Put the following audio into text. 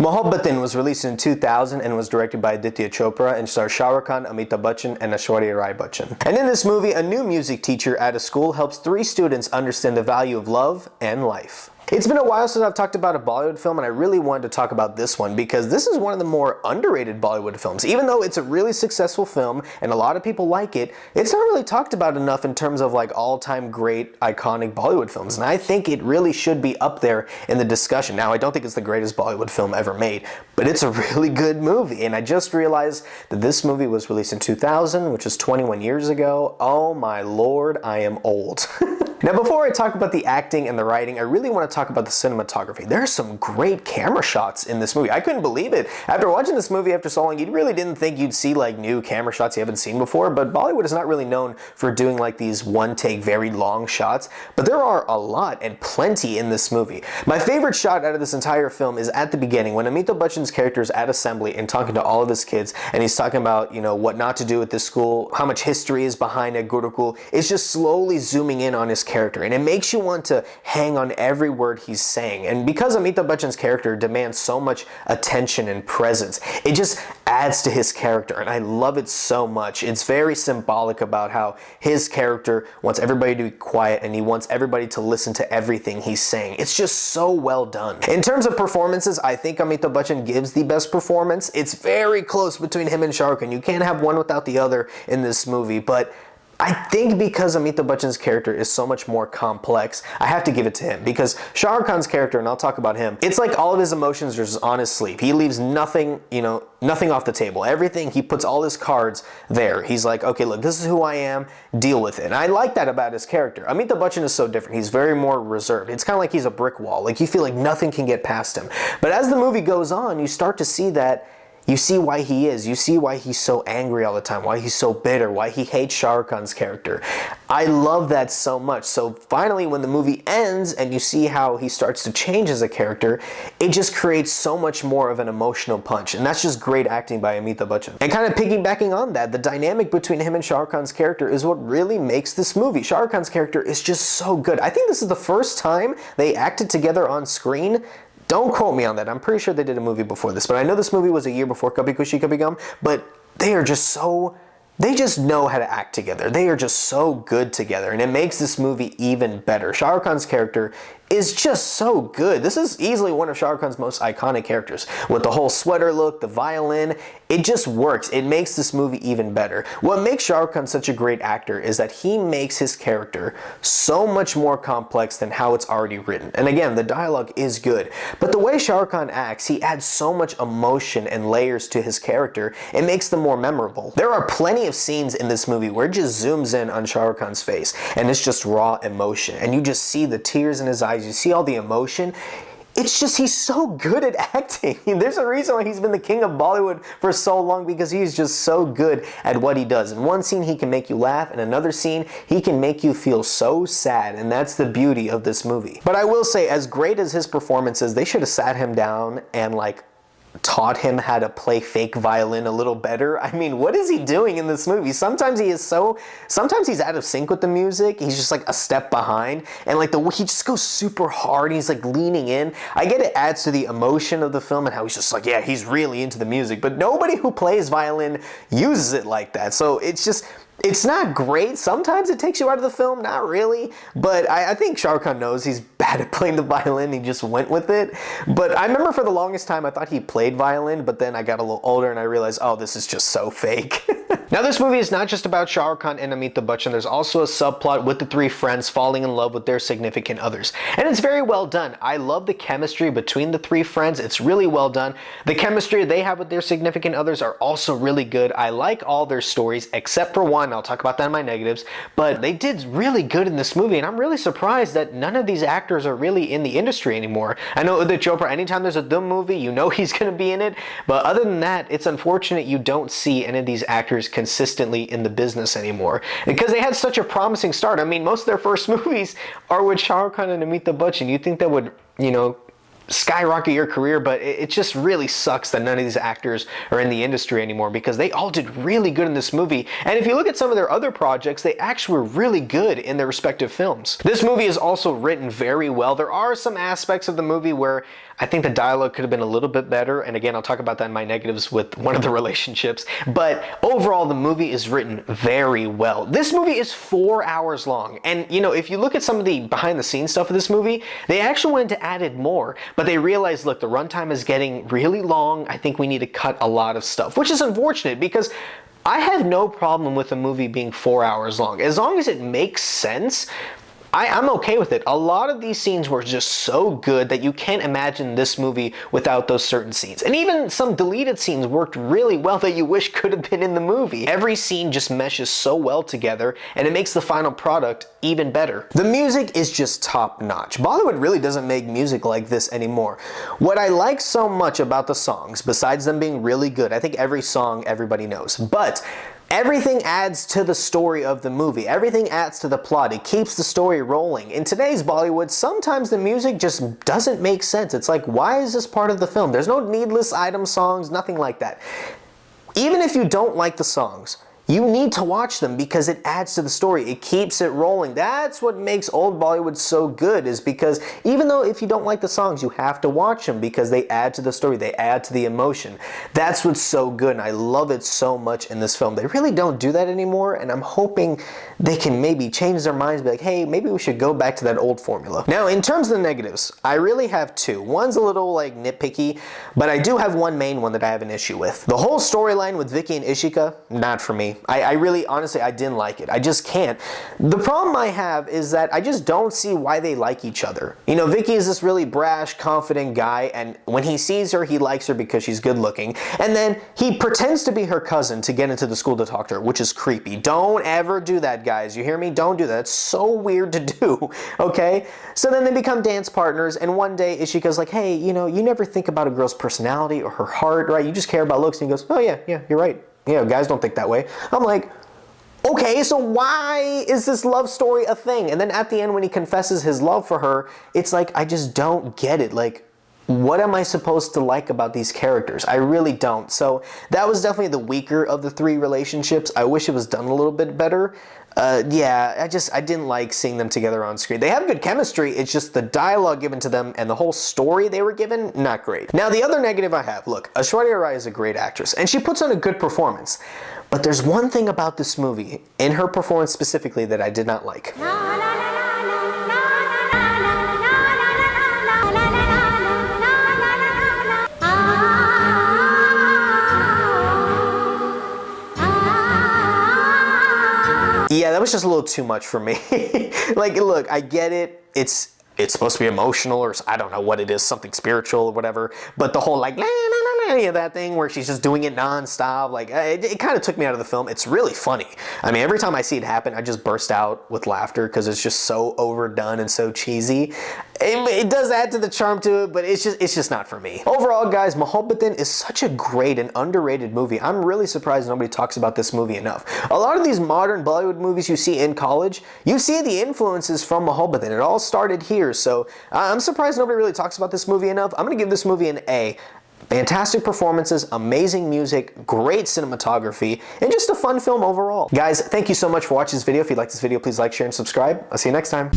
Mohabbatein was released in 2000 and was directed by Aditya Chopra and stars Shahrukh Khan, Amitabh Bachchan, and Aishwarya Rai Bachchan. And in this movie, a new music teacher at a school helps 3 students understand the value of love and life. It's been a while since I've talked about a Bollywood film, and I really wanted to talk about this one because this is one of the more underrated Bollywood films. Even though it's a really successful film and a lot of people like it, it's not really talked about enough in terms of like all-time great, iconic Bollywood films. And I think it really should be up there in the discussion. Now, I don't think it's the greatest Bollywood film ever made, but it's a really good movie. And I just realized that this movie was released in 2000, which is 21 years ago. Oh my lord, I am old. Now, before I talk about the acting and the writing, I really want to talk about the cinematography. There are some great camera shots in this movie. I couldn't believe it. After watching this movie after so long, you really didn't think you'd see like new camera shots you haven't seen before, but Bollywood is not really known for doing like these one-take, very long shots, but there are a lot and plenty in this movie. My favorite shot out of this entire film is at the beginning when Amitabh Bachchan's character is at assembly and talking to all of his kids, and he's talking about, you know, what not to do at this school, how much history is behind a Gurukul. It's just slowly zooming in on his character, and it makes you want to hang on every word he's saying. And because Amitabh Bachchan's character demands so much attention and presence, it just adds to his character, and I love it so much. It's very symbolic about how his character wants everybody to be quiet and he wants everybody to listen to everything he's saying. It's just so well done. In terms of performances, I think Amitabh Bachchan gives the best performance. It's very close between him and Shahrukh Khan. You can't have one without the other in this movie, but I think because Amitabh Bachchan's character is so much more complex, I have to give it to him. Because Shah Rukh Khan's character, and I'll talk about him, it's like all of his emotions are just on his sleeve. He leaves nothing, nothing off the table. Everything, he puts all his cards there. He's like, okay, look, this is who I am, deal with it. And I like that about his character. Amitabh Bachchan is so different. He's very more reserved. It's kind of like he's a brick wall. Like you feel like nothing can get past him. But as the movie goes on, you start to see that you see why he is. You see why he's so angry all the time, why he's so bitter, why he hates Shah Rukh Khan's character. I love that so much. So finally, when the movie ends and you see how he starts to change as a character, it just creates so much more of an emotional punch. And that's just great acting by Amitabh Bachchan. And kind of piggybacking on that, the dynamic between him and Shah Rukh Khan's character is what really makes this movie. Shah Rukh Khan's character is just so good. I think this is the first time they acted together on screen. Don't quote me on that. I'm pretty sure they did a movie before this, but I know this movie was a year before Kabhi Khushi Kabhie Gham, but they are just so... they just know how to act together. They are just so good together, and it makes this movie even better. Shah Rukh Khan's character is just so good. This is easily one of Shah Rukh Khan's most iconic characters. With the whole sweater look, the violin, it just works. It makes this movie even better. What makes Shah Rukh Khan such a great actor is that he makes his character so much more complex than how it's already written. And again, the dialogue is good, but the way Shah Rukh Khan acts, he adds so much emotion and layers to his character, it makes them more memorable. There are plenty of scenes in this movie where it just zooms in on Shah Rukh Khan's face, and it's just raw emotion, and you just see the tears in his eyes. You see all the emotion. It's just, he's so good at acting. There's a reason why he's been the king of Bollywood for so long, because he's just so good at what he does. In one scene, he can make you laugh. In another scene, he can make you feel so sad, and that's the beauty of this movie. But I will say, as great as his performance is, they should have sat him down and taught him how to play fake violin a little better. I mean, what is he doing in this movie? Sometimes he's out of sync with the music. He's just like a step behind, and he just goes super hard. He's like leaning in. I get it adds to the emotion of the film and how he's just like, yeah, he's really into the music, but nobody who plays violin uses it like that. So it's not great. Sometimes it takes you out of the film, not really. But I think Shah Rukh Khan knows he's bad at playing the violin. He just went with it. But I remember for the longest time I thought he played violin, but then I got a little older and I realized, oh, this is just so fake. Now, this movie is not just about Shah Rukh Khan and Amitabh Bachchan. There's also a subplot with the 3 friends falling in love with their significant others. And it's very well done. I love the chemistry between the 3 friends. It's really well done. The chemistry they have with their significant others are also really good. I like all their stories except for one. I'll talk about that in my negatives. But they did really good in this movie, and I'm really surprised that none of these actors are really in the industry anymore. I know Udit Chopra, anytime there's a Dum movie, you know he's going to be in it. But other than that, it's unfortunate you don't see any of these actors consistently in the business anymore, because they had such a promising start. I mean, most of their first movies are with Shah Rukh Khan and Amitabh Bachchan. You'd think that would, skyrocket your career, but it just really sucks that none of these actors are in the industry anymore, because they all did really good in this movie. And if you look at some of their other projects, they actually were really good in their respective films. This movie is also written very well. There are some aspects of the movie where I think the dialogue could have been a little bit better, and again, I'll talk about that in my negatives with one of the relationships, but overall the movie is written very well. This movie is 4 hours long, and you know, if you look at some of the behind the scenes stuff of this movie, they actually went to added more, but they realized, look, the runtime is getting really long, I think we need to cut a lot of stuff, which is unfortunate, because I have no problem with a movie being 4 hours long, as long as it makes sense. I'm okay with it. A lot of these scenes were just so good that you can't imagine this movie without those certain scenes. And even some deleted scenes worked really well that you wish could have been in the movie. Every scene just meshes so well together, and it makes the final product even better. The music is just top notch. Bollywood really doesn't make music like this anymore. What I like so much about the songs, besides them being really good, I think every song everybody knows, but everything adds to the story of the movie. Everything adds to the plot. It keeps the story rolling. In today's Bollywood, sometimes the music just doesn't make sense. It's like, why is this part of the film? There's no needless item songs, nothing like that. Even if you don't like the songs, you need to watch them because it adds to the story. It keeps it rolling. That's what makes old Bollywood so good, is because even though if you don't like the songs, you have to watch them because they add to the story. They add to the emotion. That's what's so good, and I love it so much in this film. They really don't do that anymore, and I'm hoping they can maybe change their minds, be like, hey, maybe we should go back to that old formula. Now, in terms of the negatives, I really have two. One's a little like nitpicky, but I do have one main one that I have an issue with. The whole storyline with Vicky and Ishika, not for me. I really, honestly, I didn't like it. I just can't. The problem I have is that I just don't see why they like each other. You know, Vicky is this really brash, confident guy, and when he sees her, he likes her because she's good looking, and then he pretends to be her cousin to get into the school to talk to her, which is creepy. Don't ever do that, guys. You hear me? Don't do that. It's so weird to do, okay? So then they become dance partners, and one day Ishika's like, hey, you know, you never think about a girl's personality or her heart, right? You just care about looks. And he goes, oh yeah, you're right. You know, guys don't think that way. I'm like, okay, so why is this love story a thing? And then at the end when he confesses his love for her, it's like, I just don't get it. Like, what am I supposed to like about these characters? I really don't. So that was definitely the weaker of the three relationships. I wish it was done a little bit better. Yeah, I didn't like seeing them together on screen. They have good chemistry, it's just the dialogue given to them and the whole story they were given, not great. Now the other negative I have, look, Aishwarya Rai is a great actress and she puts on a good performance. But there's one thing about this movie, in her performance specifically, that I did not like. Yeah, that was just a little too much for me. Like, look, I get it. It's supposed to be emotional, or I don't know what it is, something spiritual or whatever. But the whole like, yeah, that thing where she's just doing it nonstop, like it kind of took me out of the film. It's really funny. I mean, every time I see it happen, I just burst out with laughter because it's just so overdone and so cheesy. It does add to the charm to it, but it's just not for me. Overall, guys, Mohabbatein is such a great and underrated movie. I'm really surprised nobody talks about this movie enough. A lot of these modern Bollywood movies you see in college, you see the influences from Mohabbatein. It all started here, so I'm surprised nobody really talks about this movie enough. I'm gonna give this movie an A. Fantastic performances, amazing music, great cinematography, and just a fun film overall. Guys, thank you so much for watching this video. If you like this video, please like, share, and subscribe. I'll see you next time.